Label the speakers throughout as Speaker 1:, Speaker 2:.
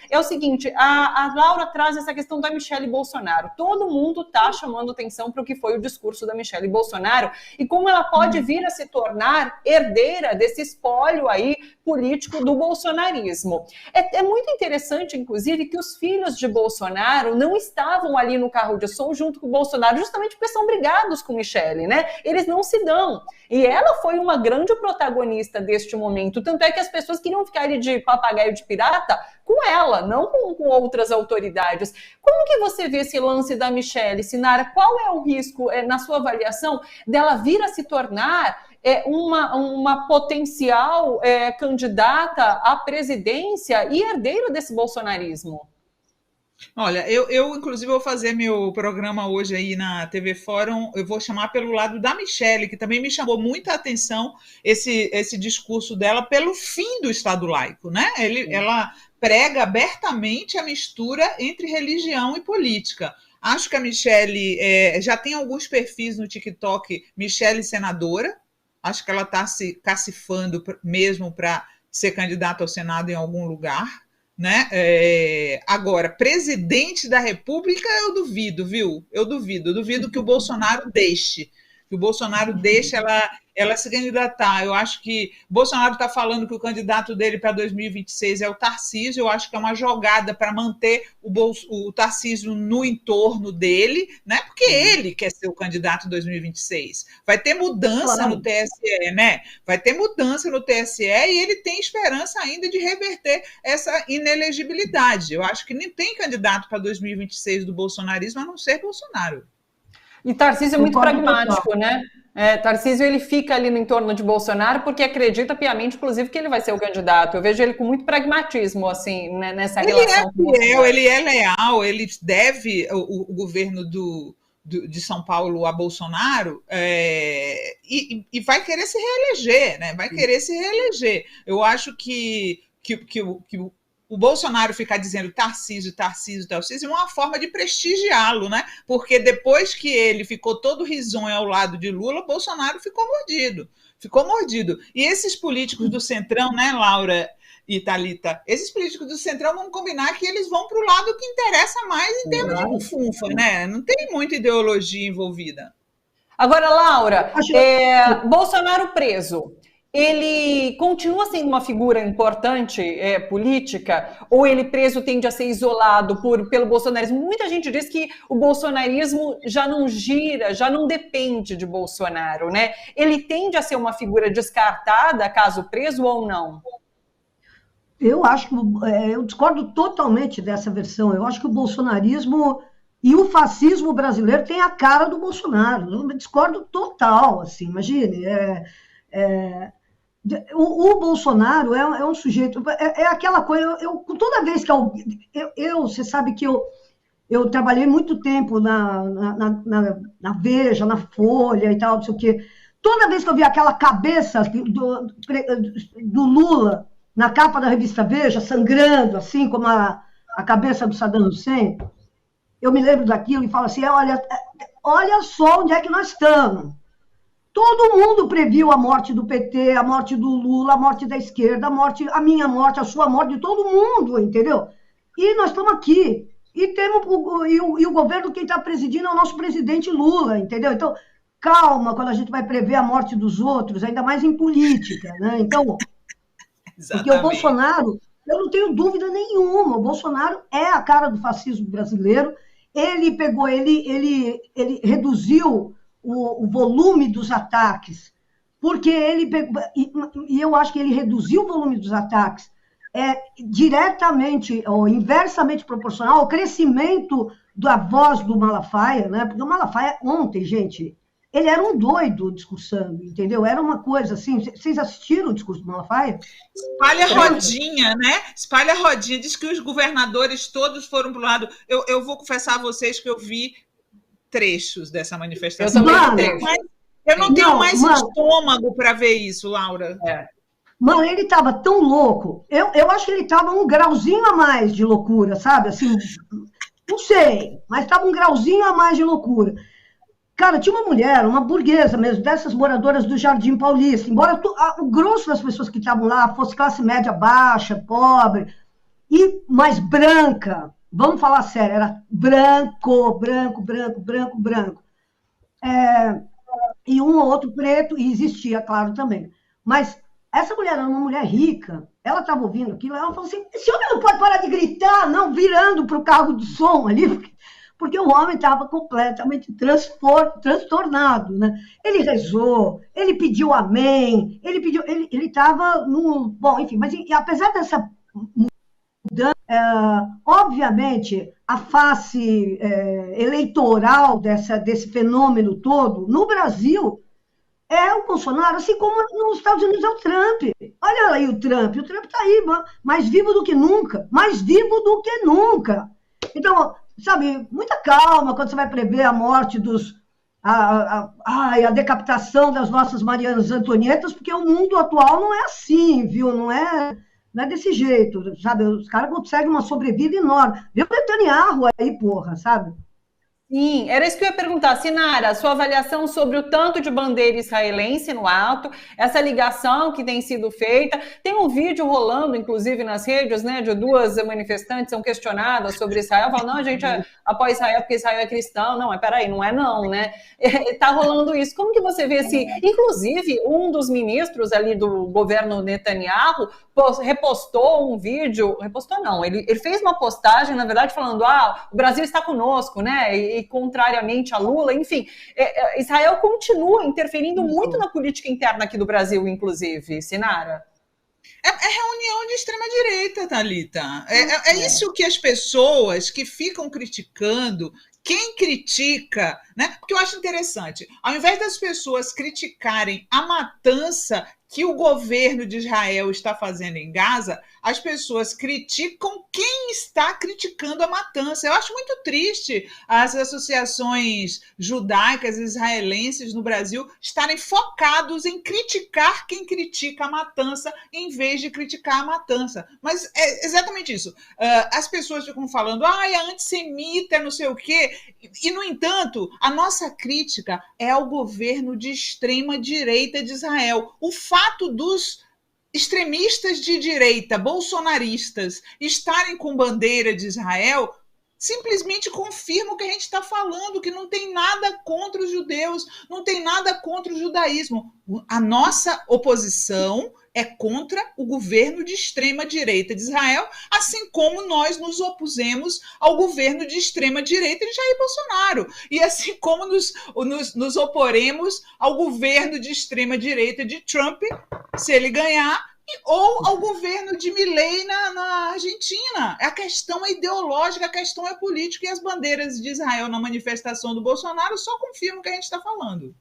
Speaker 1: é o seguinte, a Laura traz essa questão da Michelle Bolsonaro. Todo mundo está chamando atenção para o que foi o discurso da Michelle Bolsonaro e como ela pode vir a se tornar herdeira desse espólio aí político do bolsonarismo. É muito interessante, inclusive, que os filhos de Bolsonaro não estavam ali no carro de som junto com o Bolsonaro, justamente porque são brigados com Michelle, né? Eles não se dão. E ela foi uma grande protagonista deste momento, tanto é que as pessoas queriam ficar ali de papagaio de pirata com ela, não com outras autoridades. Como que você vê esse lance da Michelle, Sinara? Qual é o risco, na sua avaliação, dela vir a se tornar uma potencial candidata à presidência e herdeira desse bolsonarismo?
Speaker 2: Olha, eu inclusive vou fazer meu programa hoje aí na TV Fórum, eu vou chamar pelo lado da Michelle, que também me chamou muita atenção esse discurso dela pelo fim do Estado laico, né? Ela prega abertamente a mistura entre religião e política. Acho que a Michelle já tem alguns perfis no TikTok, Michelle senadora, acho que ela está se cacifando mesmo para ser candidata ao Senado em algum lugar, né? Agora, presidente da República, eu duvido, viu? Eu duvido que o Bolsonaro deixe. Que o Bolsonaro deixe ela se candidatar. Eu acho que o Bolsonaro está falando que o candidato dele para 2026 é o Tarcísio. Eu acho que é uma jogada para manter o Tarcísio no entorno dele, né? Porque ele quer ser o candidato em 2026. Vai ter mudança no TSE, né? Vai ter mudança no TSE e ele tem esperança ainda de reverter essa inelegibilidade. Eu acho que nem tem candidato para 2026 do bolsonarismo a não ser Bolsonaro.
Speaker 1: E Tarcísio é muito pragmático, né? Tarcísio, ele fica ali no entorno de Bolsonaro porque acredita piamente, inclusive, que ele vai ser o candidato. Eu vejo ele com muito pragmatismo, assim, né, nessa relação.
Speaker 2: Ele é fiel, ele é leal, ele deve o governo de São Paulo a Bolsonaro e vai querer se reeleger, né? Vai querer se reeleger. Eu acho que o Bolsonaro ficar dizendo Tarcísio é uma forma de prestigiá-lo, né? Porque depois que ele ficou todo risonho ao lado de Lula, Bolsonaro ficou mordido. E esses políticos do Centrão, né, Laura e Thalita, esses políticos do Centrão vão combinar que eles vão para o lado que interessa mais em termos de bufunfa, né? Não tem muita ideologia envolvida.
Speaker 1: Agora, Laura, Bolsonaro preso. Ele continua sendo uma figura importante política, ou ele preso tende a ser isolado pelo bolsonarismo? Muita gente diz que o bolsonarismo já não gira, já não depende de Bolsonaro, né? Ele tende a ser uma figura descartada, caso preso ou não?
Speaker 3: Eu acho que eu discordo totalmente dessa versão. Eu acho que o bolsonarismo e o fascismo brasileiro têm a cara do Bolsonaro. Eu discordo total, assim, imagine. O Bolsonaro é um sujeito, aquela coisa, toda vez que você sabe que eu trabalhei muito tempo na Veja, na Folha e tal, não sei o quê. Toda vez que eu vi aquela cabeça do Lula na capa da revista Veja, sangrando, assim como a cabeça do Saddam Hussein, eu me lembro daquilo e falo assim, olha só onde é que nós estamos. Todo mundo previu a morte do PT, a morte do Lula, a morte da esquerda, a minha morte, a sua morte, de todo mundo, entendeu? E nós estamos aqui. E o governo, quem está presidindo é o nosso presidente Lula, entendeu? Então, calma quando a gente vai prever a morte dos outros, ainda mais em política, né? Então, porque o Bolsonaro, eu não tenho dúvida nenhuma, o Bolsonaro é a cara do fascismo brasileiro. Ele reduziu o volume dos ataques, porque e eu acho que ele reduziu o volume dos ataques diretamente ou inversamente proporcional ao crescimento da voz do Malafaia, né? Porque o Malafaia ontem, gente, ele era um doido discursando, entendeu? Era uma coisa assim, vocês assistiram o discurso do Malafaia?
Speaker 2: Espalha rodinha, né? Espalha rodinha, diz que os governadores todos foram para o lado. Eu vou confessar a vocês que eu vi trechos dessa manifestação. Eu não tenho mais estômago para ver isso, Laura.
Speaker 3: Mano, ele estava tão louco. Eu acho que ele estava um grauzinho a mais de loucura, sabe? Assim, não sei, mas estava um grauzinho a mais de loucura. Cara, tinha uma mulher, uma burguesa mesmo, dessas moradoras do Jardim Paulista, embora o grosso das pessoas que estavam lá fosse classe média baixa, pobre, e mais branca. Vamos falar sério, era branco, branco, branco, branco, branco. E um ou outro preto, e existia, claro, também. Mas essa mulher era uma mulher rica, ela estava ouvindo aquilo, ela falou assim, esse homem não pode parar de gritar, não, virando para o carro de som ali, porque o homem estava completamente transtornado, né? Ele rezou, ele pediu amém, ele estava no... Bom, enfim, mas apesar dessa mudança, obviamente, a face eleitoral desse fenômeno todo, no Brasil, é o Bolsonaro, assim como nos Estados Unidos é o Trump. Olha aí o Trump está aí, mais vivo do que nunca, mais vivo do que nunca. Então, sabe, muita calma quando você vai prever a morte a decapitação das nossas Marianas Antonietas, porque o mundo atual não é assim, viu? Não é desse jeito, sabe? Os caras conseguem uma sobrevida enorme. Vê o Netanyahu aí, porra, sabe?
Speaker 1: Sim, era isso que eu ia perguntar. Sinara, sua avaliação sobre o tanto de bandeira israelense no alto, essa ligação que tem sido feita. Tem um vídeo rolando, inclusive, nas redes, né, de duas manifestantes são questionadas sobre Israel, falam, não, a gente apoia Israel porque Israel é cristão. Não, mas peraí, não é não, né? Tá rolando isso. Como que você vê esse... Inclusive, um dos ministros ali do governo Netanyahu repostou um vídeo, repostou não, ele fez uma postagem, na verdade, falando, o Brasil está conosco, né, e contrariamente a Lula, enfim, Israel continua interferindo muito na política interna aqui do Brasil, inclusive, Sinara.
Speaker 2: É reunião de extrema-direita, Thalita. É isso que as pessoas que ficam criticando, quem critica, né? Porque eu acho interessante, ao invés das pessoas criticarem a matança que o governo de Israel está fazendo em Gaza, as pessoas criticam quem está criticando a matança. Eu acho muito triste as associações judaicas israelenses no Brasil estarem focados em criticar quem critica a matança em vez de criticar a matança. Mas é exatamente isso. As pessoas ficam falando, é antissemita, não sei o quê. E, no entanto, a nossa crítica é ao governo de extrema-direita de Israel. O fato dos extremistas de direita, bolsonaristas, estarem com bandeira de Israel, simplesmente confirma o que a gente está falando, que não tem nada contra os judeus, não tem nada contra o judaísmo. A nossa oposição é contra o governo de extrema-direita de Israel, assim como nós nos opusemos ao governo de extrema-direita de Jair Bolsonaro, e assim como nos oporemos ao governo de extrema-direita de Trump, se ele ganhar, ou ao governo de Milei na Argentina. A questão é ideológica, a questão é política, e as bandeiras de Israel na manifestação do Bolsonaro só confirmam o que a gente está falando.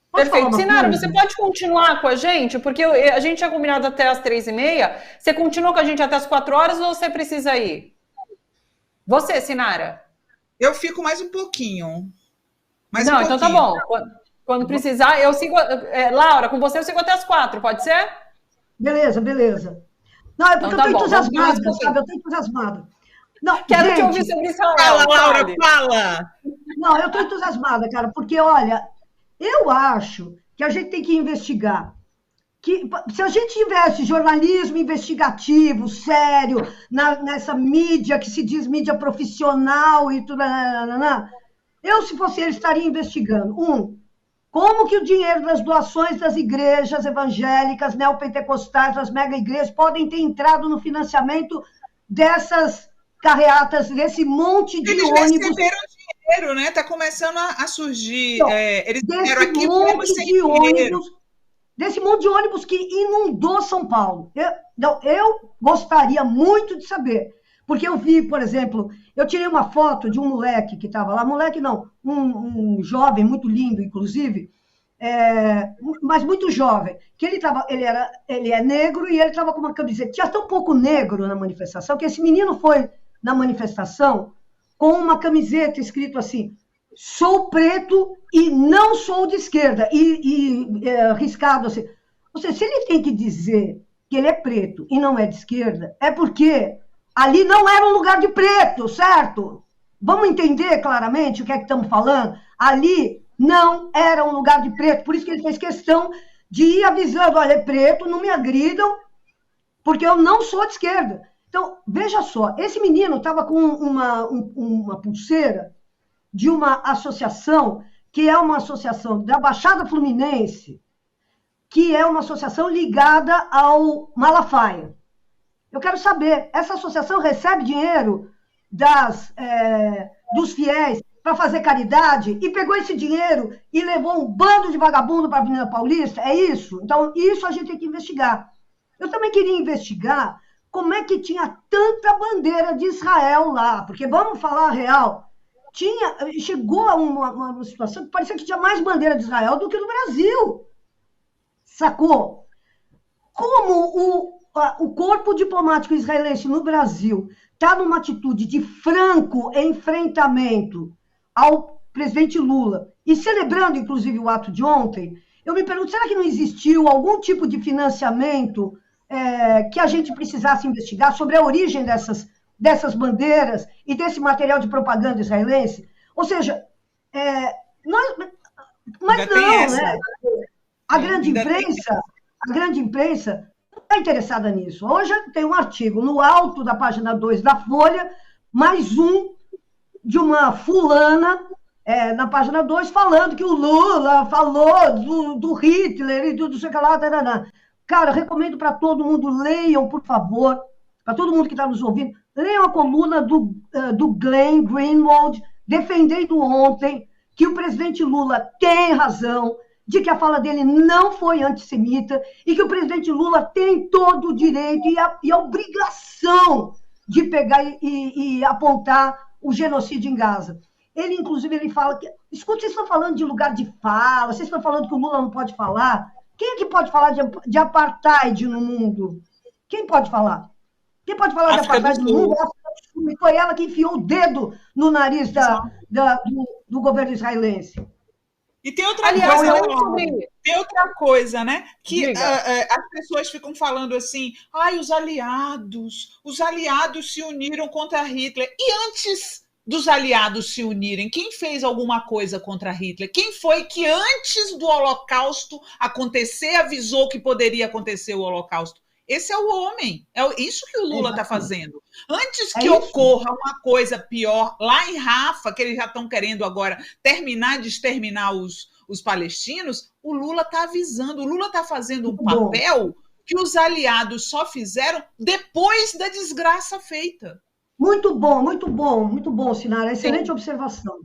Speaker 1: Perfeito. Sinara, você pode continuar com a gente? Porque a gente tinha combinado até as 3h30. Você continua com a gente até as 4h ou você precisa ir? Você, Sinara?
Speaker 2: Eu fico mais um pouquinho.
Speaker 1: Não, então tá bom. Quando precisar, eu sigo... Laura, com você eu sigo até as 4, pode ser?
Speaker 3: Beleza. Não, é porque eu tô entusiasmada, sabe? Eu tô entusiasmada. Não,
Speaker 1: Quero te ouvir sobre Israel.
Speaker 2: Fala, Laura, fala!
Speaker 3: Não, eu tô entusiasmada, cara, porque, olha... Eu acho que a gente tem que investigar. Que, se a gente tivesse jornalismo investigativo, sério, nessa mídia que se diz mídia profissional e tudo, eu, se fosse ele, estaria investigando. Como que o dinheiro das doações das igrejas evangélicas, neopentecostais, das mega-igrejas, podem ter entrado no financiamento dessas carreatas, desse monte de ônibus...
Speaker 2: Receberam dinheiro, né? Está começando a surgir.
Speaker 3: Então,
Speaker 2: eles vieram aqui
Speaker 3: desse monte de ônibus que inundou São Paulo. Eu gostaria muito de saber. Porque eu vi, por exemplo, eu tirei uma foto de um moleque que estava lá, moleque não, um jovem muito lindo, inclusive, mas muito jovem, que ele é negro e ele estava com uma camiseta. Tinha tão pouco negro na manifestação que esse menino foi na manifestação com uma camiseta escrito assim, sou preto e não sou de esquerda, e riscado assim. Ou seja, se ele tem que dizer que ele é preto e não é de esquerda, é porque ali não era um lugar de preto, certo? Vamos entender claramente o que é que estamos falando? Ali não era um lugar de preto, por isso que ele fez questão de ir avisando, olha, é preto, não me agridam, porque eu não sou de esquerda. Então, veja só, esse menino estava com uma pulseira de uma associação, que é uma associação da Baixada Fluminense, que é uma associação ligada ao Malafaia. Eu quero saber, essa associação recebe dinheiro dos fiéis para fazer caridade e pegou esse dinheiro e levou um bando de vagabundo para a Avenida Paulista? É isso? Então, isso a gente tem que investigar. Eu também queria investigar como é que tinha tanta bandeira de Israel lá, porque vamos falar a real, chegou a uma situação que parecia que tinha mais bandeira de Israel do que no Brasil. Sacou? Como o corpo diplomático israelense no Brasil está numa atitude de franco enfrentamento ao presidente Lula, e celebrando, inclusive, o ato de ontem, eu me pergunto, será que não existiu algum tipo de financiamento que a gente precisasse investigar sobre a origem dessas bandeiras e desse material de propaganda israelense? Ou seja, mas não, né? A grande imprensa não está interessada nisso. Hoje tem um artigo no alto da página 2 da Folha, mais um de uma fulana na página 2, falando que o Lula falou do Hitler e do sei lá, tarará. Cara, recomendo para todo mundo, leiam, por favor, para todo mundo que está nos ouvindo, leiam a coluna do Glenn Greenwald, defendendo ontem que o presidente Lula tem razão, de que a fala dele não foi antissemita e que o presidente Lula tem todo o direito e a obrigação de pegar e apontar o genocídio em Gaza. Ele, inclusive, ele fala que... Escuta, vocês estão falando de lugar de fala, vocês estão falando que o Lula não pode falar. Quem é que pode falar de apartheid no mundo? Quem pode falar? Quem pode falar de apartheid no mundo? E foi ela que enfiou o dedo no nariz do governo israelense.
Speaker 2: E tem outra coisa, né? Que as pessoas ficam falando assim, os aliados se uniram contra Hitler. E antes dos aliados se unirem, quem fez alguma coisa contra Hitler? Quem foi que antes do Holocausto acontecer avisou que poderia acontecer o Holocausto? Esse é o homem, é isso que o Lula está fazendo. Antes que ocorra uma coisa pior, lá em Rafa, que eles já estão querendo agora terminar de exterminar os palestinos, o Lula está avisando, o Lula está fazendo um papel que os aliados só fizeram depois da desgraça feita.
Speaker 3: Muito bom, Sinara, excelente observação.